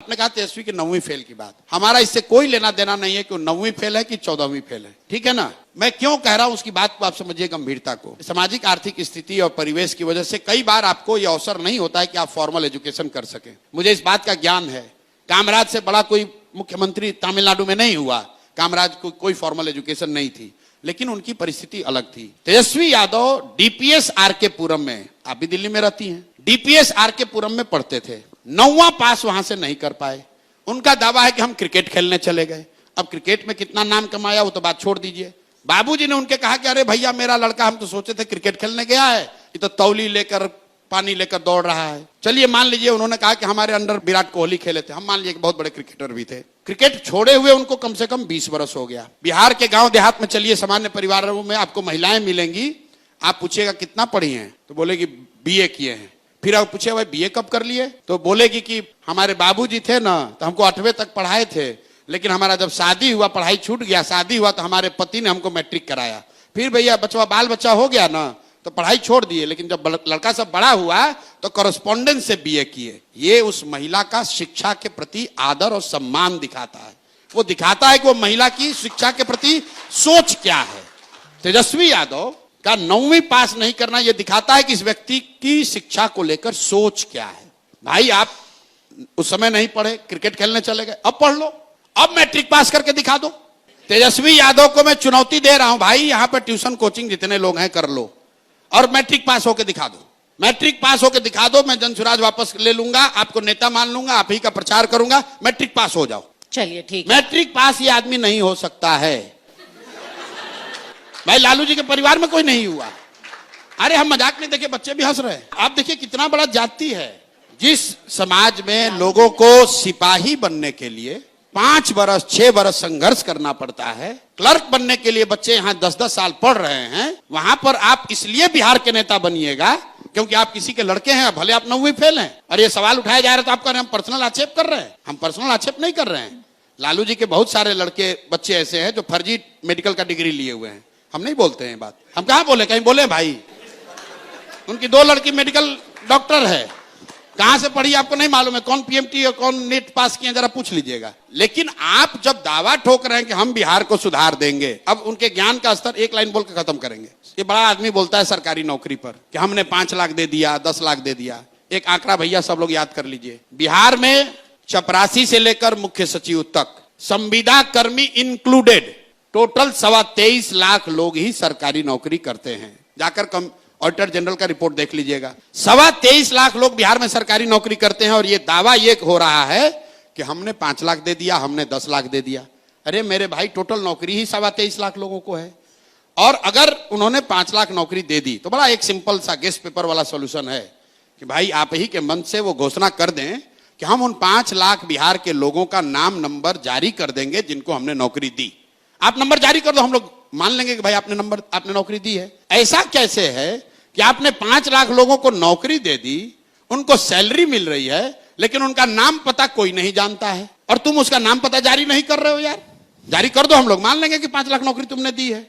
आपने कहा तेजस्वी की 9वीं फेल की बात, हमारा इससे कोई लेना देना नहीं है कि 9वीं फेल है कि 14वीं फेल है, ठीक है ना। मैं क्यों कह रहा हूं उसकी बात को आप समझिए गंभीरता को। सामाजिक आर्थिक स्थिति और परिवेश की वजह से कई बार आपको यह अवसर नहीं होता है कि आप फॉर्मल एजुकेशन कर सकें। मुझे इस बात का ज्ञान है। कामराज से बड़ा कोई मुख्यमंत्री तमिलनाडु में नहीं हुआ, कामराज को कोई फॉर्मल एजुकेशन नहीं थी, लेकिन उनकी परिस्थिति अलग थी। तेजस्वी यादव डीपीएस आरके पुरम में, आप भी दिल्ली में रहती हैं, डीपीएस आरके पुरम में पढ़ते थे, 9वां पास वहां से नहीं कर पाए। उनका दावा है कि हम क्रिकेट खेलने चले गए। अब क्रिकेट में कितना नाम कमाया वो तो बात छोड़ दीजिए। बाबूजी ने उनके कहा कि अरे भैया मेरा लड़का, हम तो सोचे थे क्रिकेट खेलने गया है, ये तो तौली लेकर पानी लेकर दौड़ रहा है। चलिए मान लीजिए उन्होंने कहा कि हमारे अंडर विराट कोहली खेले थे, हम मान लीजिए कि बहुत बड़े क्रिकेटर भी थे। क्रिकेट छोड़े हुए उनको कम से कम 20 वर्ष हो गया। बिहार के गांव देहात में चलिए, सामान्य परिवारों में आपको महिलाएं मिलेंगी, आप पूछिएगा कितना पढ़ी हैं तो बोलेगी बीए किए हैं। फिर आप पूछे भाई बीए कब कर लिए तो बोलेगी कि हमारे बाबूजी थे ना तो हमको 8वीं तक पढ़ाए थे, लेकिन हमारा जब शादी हुआ पढ़ाई छूट गया, शादी हुआ तो हमारे पति ने हमको मैट्रिक कराया। फिर भैया बचवा बाल बच्चा हो गया ना तो पढ़ाई छोड़ दिए, लेकिन जब लड़का सब बड़ा हुआ तो कॉरेस्पॉन्डेंस से बीए किए। ये उस महिला का शिक्षा के प्रति आदर और सम्मान दिखाता है। वो दिखाता है कि वो महिला की शिक्षा के प्रति सोच क्या है। तेजस्वी यादव का 9वीं पास नहीं करना यह दिखाता है कि इस व्यक्ति की शिक्षा को लेकर सोच क्या है। भाई आप उस समय नहीं पढ़े, क्रिकेट खेलने चले गए, अब पढ़ लो, अब मैट्रिक पास करके दिखा दो। तेजस्वी यादव को मैं चुनौती दे रहा हूं, भाई यहां पर ट्यूशन कोचिंग जितने लोग हैं कर लो और मैट्रिक पास होकर दिखा दो। मैट्रिक पास होकर दिखा दो, मैं जनसुराज वापस ले लूंगा, आपको नेता मान लूंगा, आप ही का प्रचार करूंगा। मैट्रिक पास हो जाओ। चलिए ठीक, मैट्रिक पास ये आदमी नहीं हो सकता है। भाई लालू जी के परिवार में कोई नहीं हुआ। अरे हम मजाक नहीं, देखिए बच्चे भी हंस रहे हैं। आप देखिए कितना बड़ा जाति है। जिस समाज में लोगों को सिपाही बनने के लिए 5 वर्ष 6 वर्ष संघर्ष करना पड़ता है, क्लर्क बनने के लिए बच्चे यहाँ 10-10 साल पढ़ रहे हैं, वहां पर आप इसलिए बिहार के नेता बनिएगा क्योंकि आप किसी के लड़के हैं, भले आप 9वीं फेल हैं। और ये सवाल उठाया जा रहा है तो आप कह रहे हैं हम पर्सनल आक्षेप कर रहे हैं। हम पर्सनल आक्षेप नहीं कर रहे हैं। लालू जी के बहुत सारे लड़के बच्चे ऐसे हैं जो फर्जी मेडिकल का डिग्री लिए हुए हैं। हम नहीं बोलते हैं बात, हम कहाँ बोले, कहीं बोले भाई। उनकी 2 लड़की मेडिकल डॉक्टर है, कहां से पढ़ी आपको नहीं मालूम है, कौन पीएमटी और कौन नेट पास किए जरा पूछ लीजिएगा। लेकिन आप जब दावा ठोक रहे हैं कि हम बिहार को सुधार देंगे, अब उनके ज्ञान का स्तर एक लाइन बोल के खत्म करेंगे। ये बड़ा आदमी बोलता है सरकारी नौकरी पर कि हमने 5 लाख दे दिया, 10 लाख दे दिया। एक आंकड़ा भैया सब लोग याद कर लीजिए, बिहार में चपरासी से लेकर मुख्य सचिव तक संविदा कर्मी इंक्लूडेड टोटल 23.25 लाख लोग ही सरकारी नौकरी करते हैं। जाकर ऑडिटर जनरल का रिपोर्ट देख लीजिएगा। 23.25 लाख लोग बिहार में सरकारी नौकरी करते हैं और ये दावा ये हो रहा है कि हमने 5 लाख दे दिया, हमने 10 लाख दे दिया। अरे मेरे भाई टोटल नौकरी ही 23.25 लाख लोगों को है। और अगर उन्होंने 5 लाख नौकरी दे दी तो बड़ा एक सिंपल सा गेस्ट पेपर वाला सोल्यूशन है कि भाई आप ही के मन से वो घोषणा कर दें कि हम उन 5 लाख बिहार के लोगों का नाम नंबर जारी कर देंगे जिनको हमने नौकरी दी। आप नंबर जारी कर दो, हम लोग मान लेंगे कि भाई आपने नौकरी दी है। ऐसा कैसे है कि आपने 5 लाख लोगों को नौकरी दे दी, उनको सैलरी मिल रही है, लेकिन उनका नाम पता कोई नहीं जानता है, और तुम उसका नाम पता जारी नहीं कर रहे हो। यार जारी कर दो, हम लोग मान लेंगे कि 5 लाख नौकरी तुमने दी है।